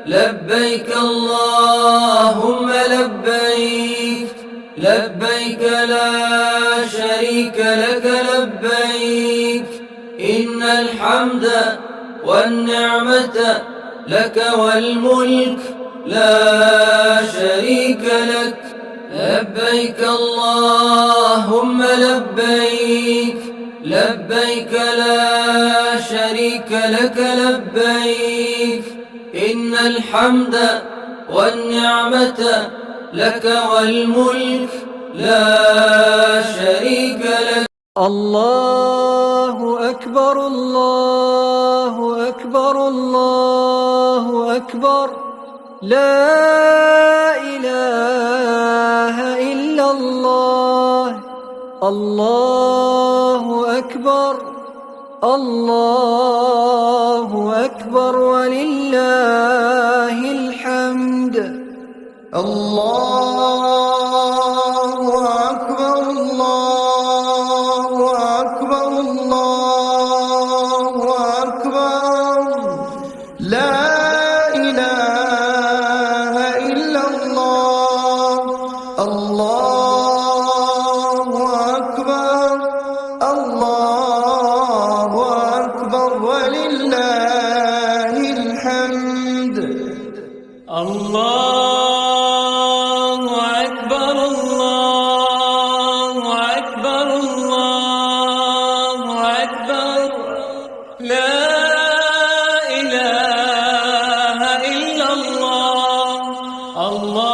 لبيك اللهم لبيك، لبيك لا شريك لك لبيك، إن الحمد والنعمة لك والملك لا شريك لك. لبيك اللهم لبيك، لبيك لا شريك لك لبيك، إن الحمد والنعمة لك والملك لا شريك لك. الله أكبر الله أكبر الله أكبر، لا إله إلا الله. الله أكبر الله أكبر ولله الحمد. الله أكبر الله أكبر الله أكبر، لا إله إلا الله. الله أكبر الله أكبر ولله الحمد. الله أكبر الله أكبر الله أكبر، لا إله إلا الله. الله